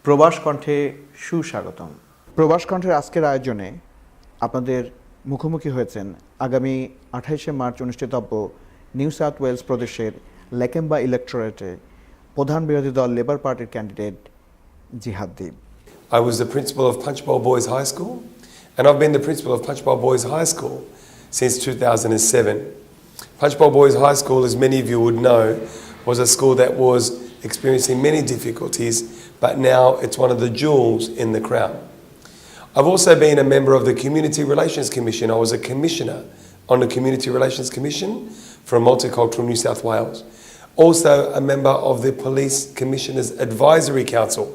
প্রবাস কণ্ঠে সুস্বাগতম। প্রবাস কণ্ঠের আজকের আয়োজনে আপনাদের মুখোমুখি হয়েছেন আগামী 28শে মার্চ অনুষ্ঠিতব্য নিউ সাউথ ওয়েলস প্রদেশের লেকেম্বা ইলেকটোরেটে প্রধান বিরোধী দল লেবার পার্টির ক্যান্ডিডেট জিহাদ দিব। I was the principal of Punchbowl Boys High School, and I've been the principal of Punchbowl Boys High School since 2007. Punchbowl Boys High School, as many of you would know, was a school that was experiencing many difficulties, but now it's one of the jewels in the crown. I've also been a member of the Community Relations Commission. I was a commissioner on the Community Relations Commission for Multicultural New South Wales. Also a member of the Police Commissioners Advisory Council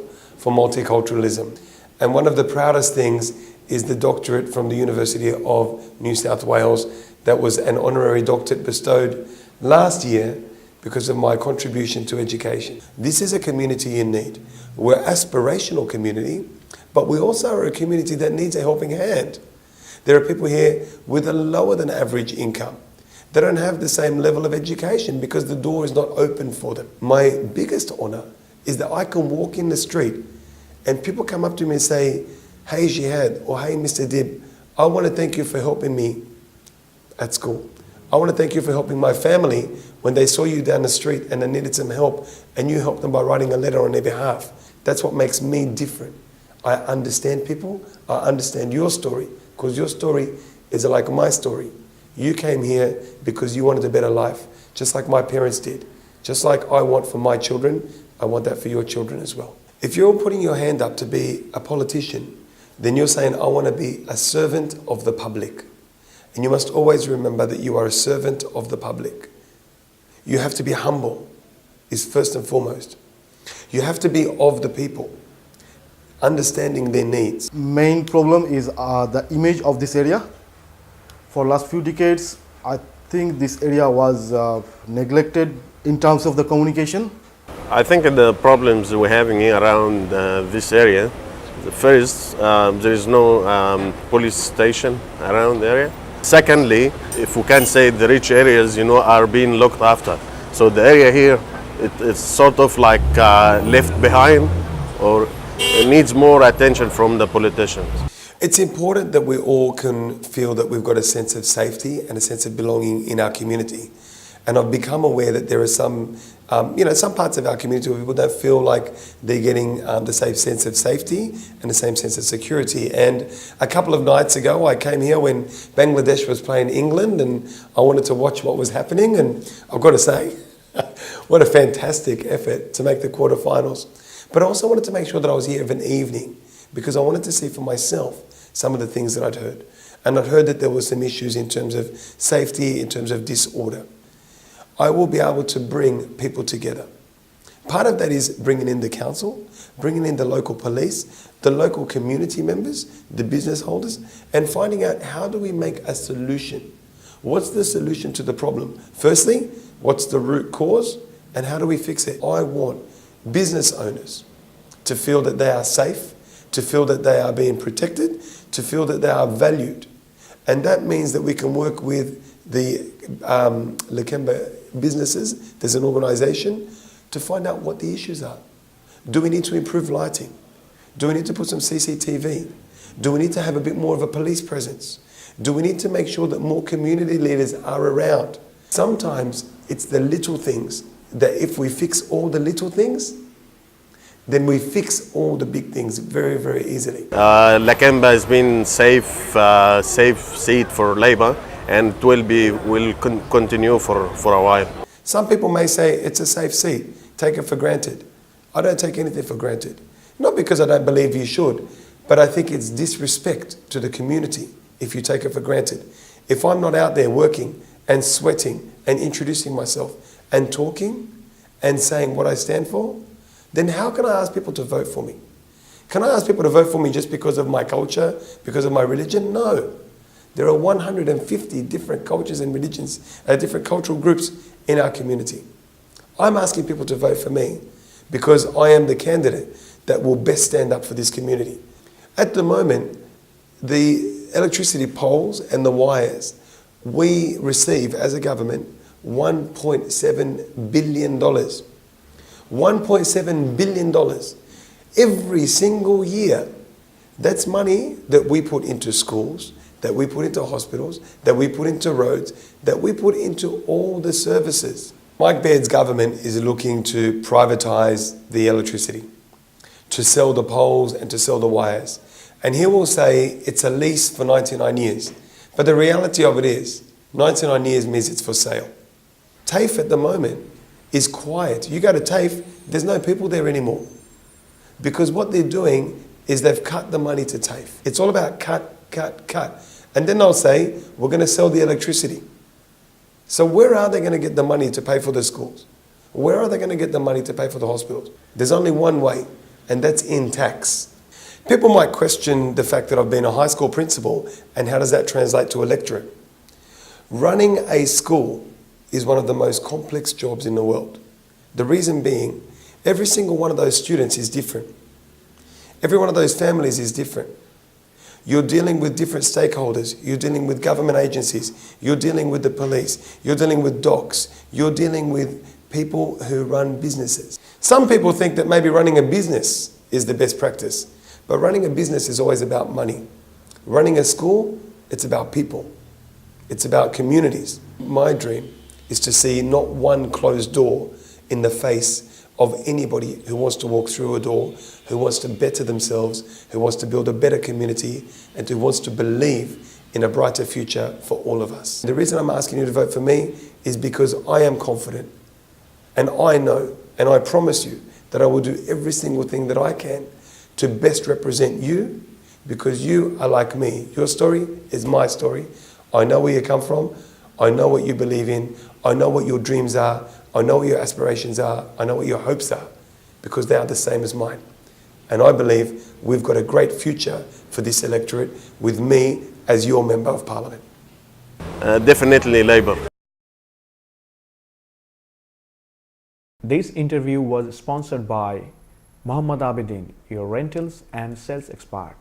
for Multiculturalism. And one of the proudest things is the doctorate from the University of New South Wales. That was an honorary doctorate bestowed last year because of my contribution to education. This is a community in need. We're an aspirational community, but we also are a community that needs a helping hand. There are people here with a lower than average income. They don't have the same level of education because the door is not open for them. My biggest honour is that I can walk in the street and people come up to me and say, "Hey Jihad," or "Hey Mr. Dib, I want to thank you for helping me at school. I want to thank you for helping my family when they saw you down the street and they needed some help and you helped them by writing a letter on their behalf." That's what makes me different. I understand people, I understand your story, because your story is like my story. You came here because you wanted a better life, just like my parents did. Just like I want for my children, I want that for your children as well. If you're putting your hand up to be a politician, then you're saying, I want to be a servant of the public. And you must always remember that you are a servant of the public. You have to be humble, is first and foremost. You have to be of the people, understanding their needs. Main problem is the image of this area. For last few decades, I think this area was neglected in terms of the communication. I think the problems we're having around this area, first, there is no police station around the area. Secondly, if we can say the rich areas, are being looked after. So the area here, it's sort of like left behind, or it needs more attention from the politicians. It's important that we all can feel that we've got a sense of safety and a sense of belonging in our community. And I've become aware that there are some parts of our community where people don't feel like they're getting the same sense of safety and the same sense of security. And a couple of nights ago, I came here when Bangladesh was playing England and I wanted to watch what was happening. And I've got to say, what a fantastic effort to make the quarterfinals. But I also wanted to make sure that I was here of an evening because I wanted to see for myself some of the things that I'd heard. And I'd heard that there were some issues in terms of safety, in terms of disorder. I will be able to bring people together. Part of that is bringing in the council, bringing in the local police, the local community members, the business holders, and finding out how do we make a solution. What's the solution to the problem? Firstly, what's the root cause and how do we fix it? I want business owners to feel that they are safe, to feel that they are being protected, to feel that they are valued. And that means that we can work with the Lakemba businesses, there's an organisation, to find out what the issues are. Do we need to improve lighting? Do we need to put some CCTV? Do we need to have a bit more of a police presence? Do we need to make sure that more community leaders are around? Sometimes it's the little things that if we fix all the little things, then we fix all the big things very, very easily. Lakemba has been safe seat for Labour, and it will continue for a while. Some people may say it's a safe seat, take it for granted. I don't take anything for granted. Not because I don't believe you should, but I think it's disrespect to the community if you take it for granted. If I'm not out there working and sweating and introducing myself and talking and saying what I stand for, then how can I ask people to vote for me? Can I ask people to vote for me just because of my culture, because of my religion? No. There are 150 different cultures and religions, different cultural groups in our community. I'm asking people to vote for me because I am the candidate that will best stand up for this community. At the moment, the electricity poles and the wires, we receive as a government $1.7 billion. $1.7 billion every single year. That's money that we put into schools, that we put into hospitals, that we put into roads, that we put into all the services. Mike Baird's government is looking to privatise the electricity, to sell the poles and to sell the wires. And he will say it's a lease for 99 years. But the reality of it is, 99 years means it's for sale. TAFE at the moment is quiet. You go to TAFE, there's no people there anymore. Because what they're doing is they've cut the money to TAFE. It's all about cut, cut, cut. And then they'll say, we're going to sell the electricity. So where are they going to get the money to pay for the schools? Where are they going to get the money to pay for the hospitals? There's only one way, and that's in tax. People might question the fact that I've been a high school principal, and how does that translate to electorate? Running a school is one of the most complex jobs in the world. The reason being, every single one of those students is different. Every one of those families is different. You're dealing with different stakeholders. You're dealing with government agencies. You're dealing with the police. You're dealing with docs. You're dealing with people who run businesses. Some people think that maybe running a business is the best practice, but running a business is always about money. Running a school, it's about people. It's about communities. My dream is to see not one closed door in the face of anybody who wants to walk through a door, who wants to better themselves, who wants to build a better community, and who wants to believe in a brighter future for all of us. The reason I'm asking you to vote for me is because I am confident, and I know, and I promise you that I will do every single thing that I can to best represent you, because you are like me. Your story is my story. I know where you come from. I know what you believe in. I know what your dreams are. I know what your aspirations are. I know what your hopes are, because they are the same as mine. And I believe we've got a great future for this electorate with me as your Member of Parliament. Definitely Labour. This interview was sponsored by Muhammad Abidin, your rentals and sales expert.